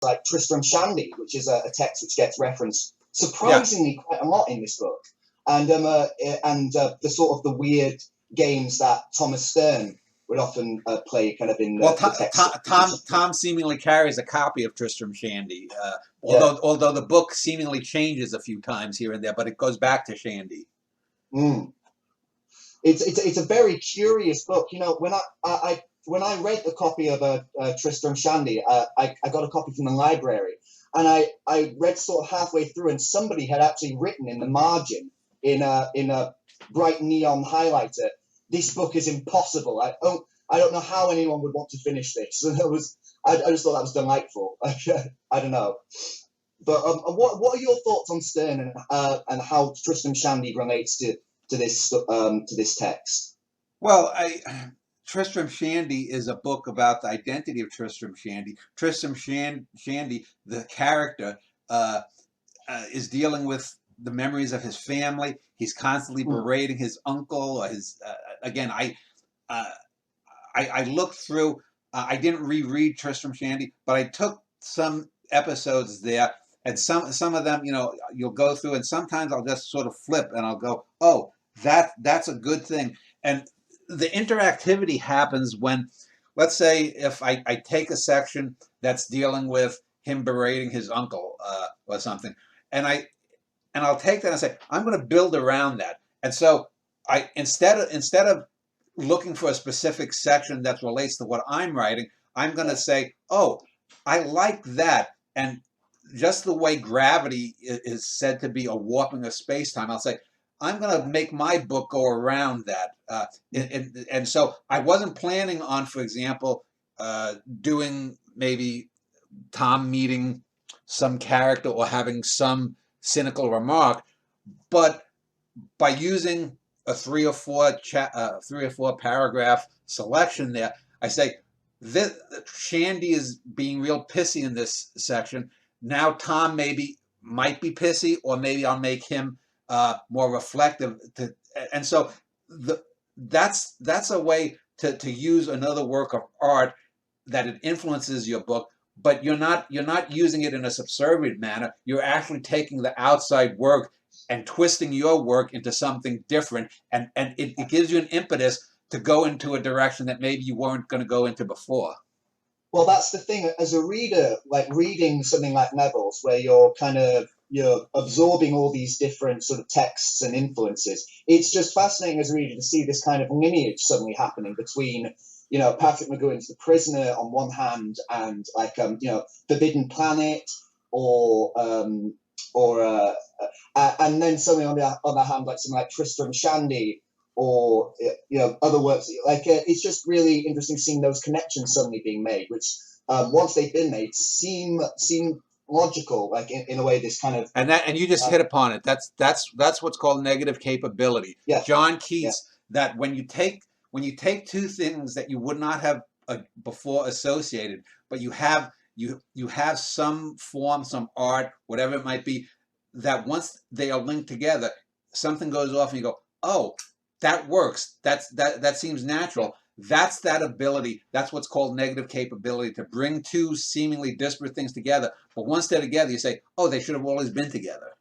like Tristram Shandy, which is a text which gets referenced surprisingly quite a lot in this book, and the sort of the weird games that Thomas Sterne would often play, kind of in the text. Tom seemingly carries a copy of Tristram Shandy, although the book seemingly changes a few times here and there, but it goes back to Shandy. Mm. It's a very curious book. You know, when I read the copy of Tristram Shandy, I got a copy from the library, and I read sort of halfway through, and somebody had actually written in the margin in a bright neon highlighter, "This book is impossible. I don't know how anyone would want to finish this." And I just thought that was delightful. I don't know, but what are your thoughts on Sterne and how Tristram Shandy relates to this text? Well, Tristram Shandy is a book about the identity of Tristram Shandy. Tristram Shandy, the character, is dealing with the memories of his family. He's constantly berating his uncle. Or his again, I looked through. I didn't reread Tristram Shandy, but I took some episodes there, and some of them, you know, you'll go through, and sometimes I'll just sort of flip, and I'll go, oh, that's a good thing. And the interactivity happens when, let's say, if I take a section that's dealing with him berating his uncle or something, and I'll take that and say, I'm going to build around that. And so instead of looking for a specific section that relates to what I'm writing, I'm going to say, oh, I like that. And just the way gravity is said to be a warping of space-time, I'll say, I'm going to make my book go around that. And so I wasn't planning on, for example, doing maybe Tom meeting some character or having some cynical remark, but by using a 3 or 4 paragraph selection there, I say, Shandy is being real pissy in this section. Now Tom might be pissy, or maybe I'll make him more reflective. And so that's a way to use another work of art that it influences your book, but you're not using it in a subservient manner. You're actually taking the outside work and twisting your work into something different, and it gives you an impetus to go into a direction that maybe you weren't going to go into before. Well, that's the thing. As a reader, like reading something like Neville's, where you're absorbing all these different sort of texts and influences, it's just fascinating as a reader to see this kind of lineage suddenly happening between, you know, Patrick McGowan's The Prisoner on one hand, and like Forbidden Planet, and then suddenly on the other hand, like something like Tristram Shandy, or other works. Like it's just really interesting seeing those connections suddenly being made, which once they've been made seem logical, like in a way this kind of and you just hit upon it. That's what's called negative capability. Yeah. John Keats, that when you take two things that you would not have before associated, but you have some form, some art, whatever it might be, that once they are linked together, something goes off and you go, oh, that works. That seems natural. That's that ability. That's what's called negative capability, to bring two seemingly disparate things together. But once they're together, you say, oh, they should have always been together.